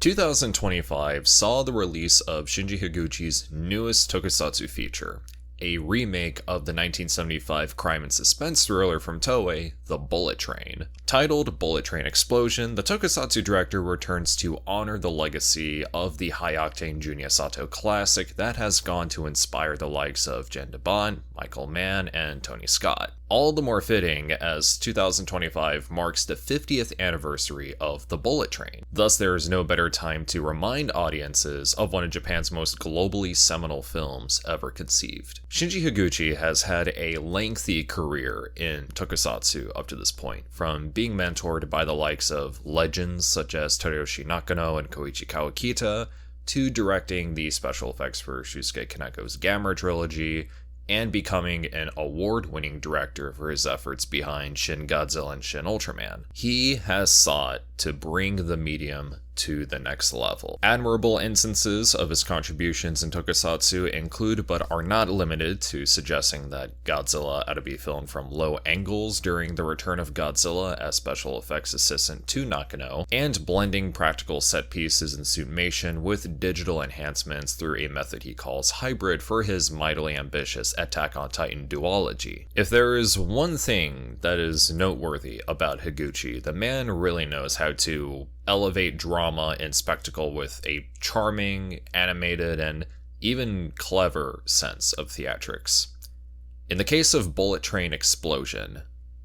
2025 saw the release of Shinji Higuchi's newest tokusatsu feature, a remake of the 1975 crime and suspense thriller from Toei, The Bullet Train. Titled Bullet Train Explosion, the tokusatsu director returns to honor the legacy of the high-octane Junya Sato classic that has gone to inspire the likes of Jen DeBont, Michael Mann, and Tony Scott. All the more fitting as 2025 marks the 50th anniversary of The Bullet Train. Thus, there is no better time to remind audiences of one of Japan's most globally seminal films ever conceived. Shinji Higuchi has had a lengthy career in tokusatsu up to this point, from being mentored by the likes of legends such as Toyoshi Nakano and Koichi Kawakita, to directing the special effects for Shusuke Kaneko's Gamera trilogy, and becoming an award-winning director for his efforts behind Shin Godzilla and Shin Ultraman. He has sought to bring the medium to the next level. Admirable instances of his contributions in tokusatsu include, but are not limited to, suggesting that Godzilla ought to be filmed from low angles during the return of Godzilla as special effects assistant to Nakano, and blending practical set pieces and suitmation with digital enhancements through a method he calls hybrid for his mightily ambitious Attack on Titan duology. If there is one thing that is noteworthy about Higuchi, the man really knows how to elevate drama and spectacle with a charming, animated, and even clever sense of theatrics. In the case of Bullet Train Explosion,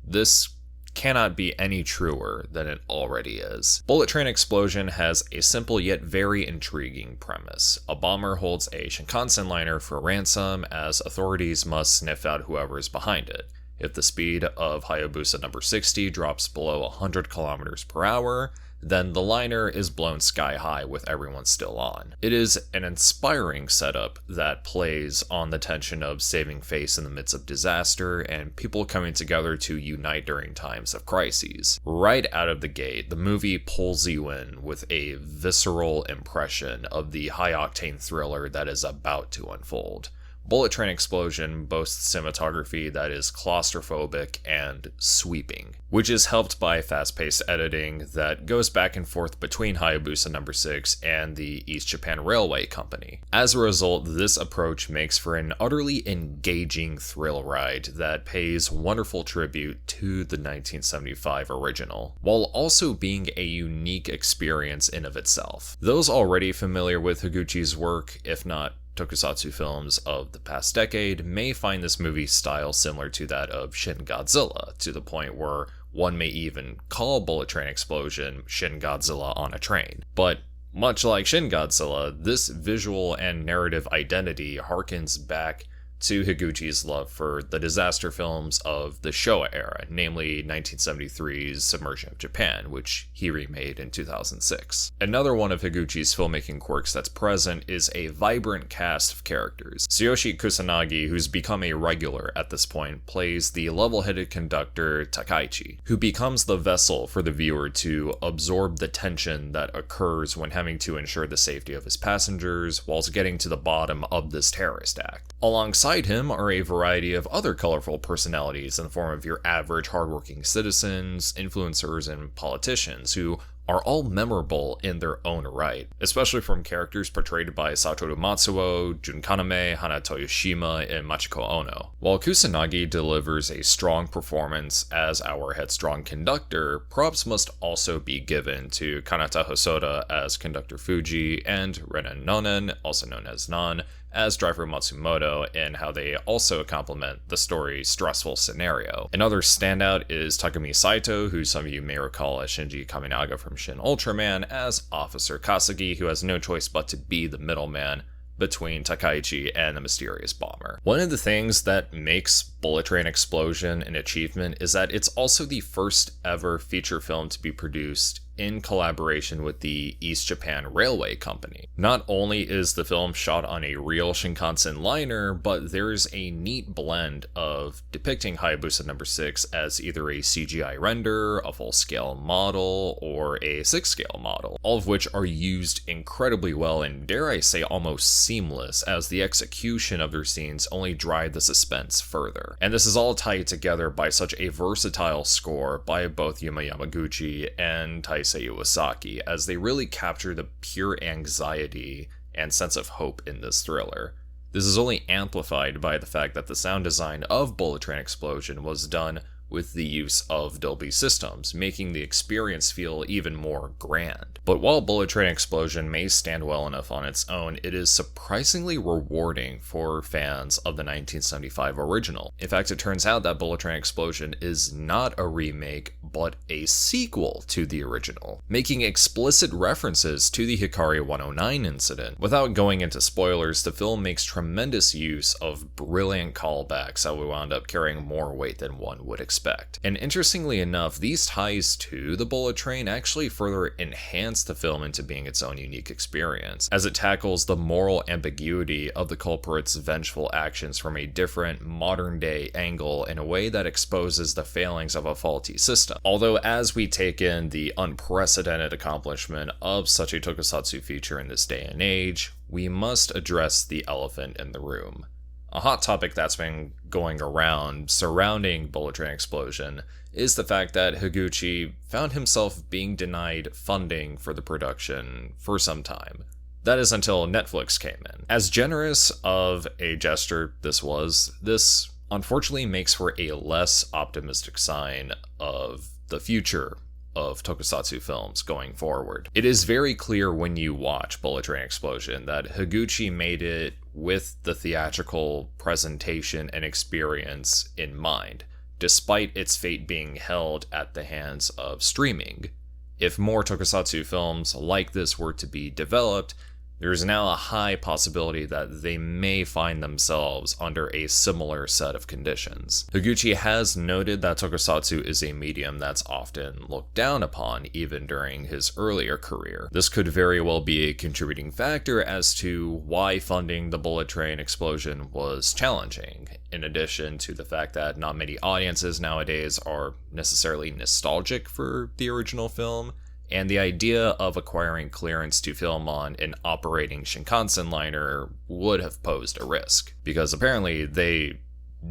this cannot be any truer than it already is. Bullet Train Explosion has a simple yet very intriguing premise. A bomber holds a Shinkansen liner for ransom as authorities must sniff out whoever is behind it. If the speed of Hayabusa number 60 drops below 100 kilometers per hour, then the liner is blown sky high with everyone still on. It is an inspiring setup that plays on the tension of saving face in the midst of disaster and people coming together to unite during times of crises. Right out of the gate, the movie pulls you in with a visceral impression of the high-octane thriller that is about to unfold. Bullet Train Explosion boasts cinematography that is claustrophobic and sweeping, which is helped by fast-paced editing that goes back and forth between Hayabusa number 6 and the East Japan Railway Company. As a result, this approach makes for an utterly engaging thrill ride that pays wonderful tribute to the 1975 original, while also being a unique experience in of itself. Those already familiar with Higuchi's work, if not tokusatsu films of the past decade, may find this movie's style similar to that of Shin Godzilla, to the point where one may even call Bullet Train Explosion Shin Godzilla on a train. But much like Shin Godzilla, this visual and narrative identity harkens back to Higuchi's love for the disaster films of the Showa era, namely 1973's Submersion of Japan, which he remade in 2006. Another one of Higuchi's filmmaking quirks that's present is a vibrant cast of characters. Tsuyoshi Kusanagi, who's become a regular at this point, plays the level-headed conductor Takaichi, who becomes the vessel for the viewer to absorb the tension that occurs when having to ensure the safety of his passengers whilst getting to the bottom of this terrorist act. Alongside him are a variety of other colorful personalities in the form of your average hardworking citizens, influencers, and politicians who are all memorable in their own right, especially from characters portrayed by Satoru Matsuo, Jun Kaname, Hanato Yoshima, and Machiko Ono. While Kusanagi delivers a strong performance as our headstrong conductor, props must also be given to Kanata Hosoda as Conductor Fuji and Renan Nonen, also known as Nan, as driver Matsumoto, in how they also complement the story's stressful scenario. Another standout is Takumi Saito, who some of you may recall as Shinji Kaminaga from Shin Ultraman, as Officer Kasagi, who has no choice but to be the middleman between Takaichi and the mysterious bomber. One of the things that makes Bullet Train Explosion an achievement is that it's also the first ever feature film to be produced in collaboration with the East Japan Railway Company. Not only is the film shot on a real Shinkansen liner, but there's a neat blend of depicting Hayabusa number 6 as either a CGI render, a full-scale model, or a 6-scale model, all of which are used incredibly well and, dare I say, almost seamless, as the execution of their scenes only drive the suspense further. And this is all tied together by such a versatile score by both Yuma Yamaguchi and Taisuke Heisei Iwasaki, as they really capture the pure anxiety and sense of hope in this thriller. This is only amplified by the fact that the sound design of Bullet Train Explosion was done with the use of Dolby systems, making the experience feel even more grand. But while Bullet Train Explosion may stand well enough on its own, it is surprisingly rewarding for fans of the 1975 original. In fact, it turns out that Bullet Train Explosion is not a remake, but a sequel to the original, making explicit references to the Hikari 109 incident. Without going into spoilers, the film makes tremendous use of brilliant callbacks that would wound up carrying more weight than one would expect. And interestingly enough, these ties to the bullet train actually further enhance the film into being its own unique experience, as it tackles the moral ambiguity of the culprit's vengeful actions from a different modern-day angle in a way that exposes the failings of a faulty system. Although as we take in the unprecedented accomplishment of such a tokusatsu feature in this day and age, we must address the elephant in the room. A hot topic that's been going around surrounding Bullet Train Explosion is the fact that Higuchi found himself being denied funding for the production for some time. That is until Netflix came in. As generous of a gesture this unfortunately makes for a less optimistic sign of the future of tokusatsu films going forward. It is very clear when you watch Bullet Train Explosion that Higuchi made it with the theatrical presentation and experience in mind, despite its fate being held at the hands of streaming. If more tokusatsu films like this were to be developed, there is now a high possibility that they may find themselves under a similar set of conditions. Higuchi has noted that tokusatsu is a medium that's often looked down upon, even during his earlier career. This could very well be a contributing factor as to why funding the Bullet Train Explosion was challenging, in addition to the fact that not many audiences nowadays are necessarily nostalgic for the original film, and the idea of acquiring clearance to film on an operating Shinkansen liner would have posed a risk, because apparently they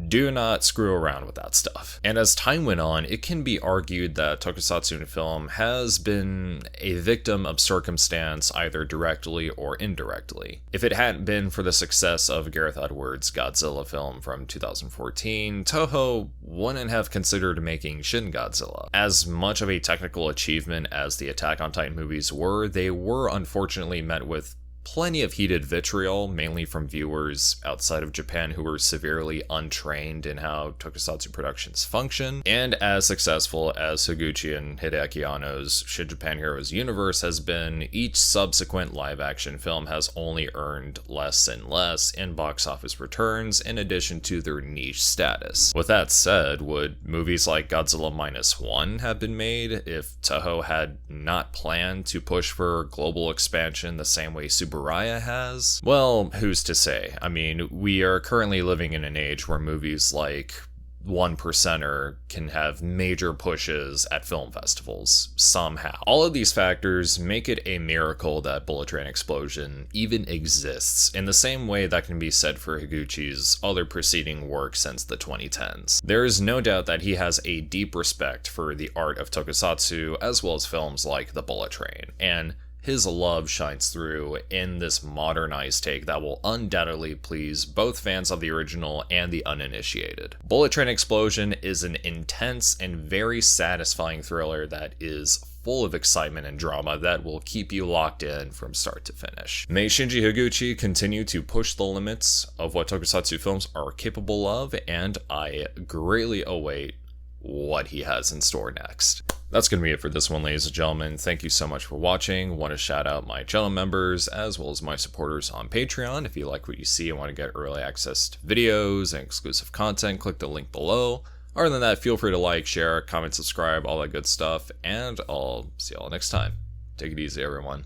do not screw around with that stuff. And as time went on, it can be argued that tokusatsu in film has been a victim of circumstance either directly or indirectly. If it hadn't been for the success of Gareth Edwards' Godzilla film from 2014, Toho wouldn't have considered making Shin Godzilla. As much of a technical achievement as the Attack on Titan movies were, they were unfortunately met with plenty of heated vitriol, mainly from viewers outside of Japan who were severely untrained in how tokusatsu productions function. And as successful as Higuchi and Hideaki Anno's Shin Japan Heroes universe has been, each subsequent live-action film has only earned less and less in box office returns, in addition to their niche status. With that said, would movies like Godzilla Minus One have been made if Toho had not planned to push for global expansion the same way Subaraya has? Well, who's to say? I mean, we are currently living in an age where movies like One Percenter can have major pushes at film festivals, somehow. All of these factors make it a miracle that Bullet Train Explosion even exists, in the same way that can be said for Higuchi's other preceding work since the 2010s. There is no doubt that he has a deep respect for the art of tokusatsu, as well as films like The Bullet Train, and his love shines through in this modernized take that will undoubtedly please both fans of the original and the uninitiated. Bullet Train Explosion is an intense and very satisfying thriller that is full of excitement and drama that will keep you locked in from start to finish. May Shinji Higuchi continue to push the limits of what tokusatsu films are capable of, and I greatly await what he has in store next. That's going to be it for this one, ladies and gentlemen. Thank you so much for watching. Want to shout out my channel members as well as my supporters on Patreon. If you like what you see and want to get early access to videos and exclusive content, click the link below. Other than that, feel free to like, share, comment, subscribe, all that good stuff, and I'll see y'all next time. Take it easy, everyone.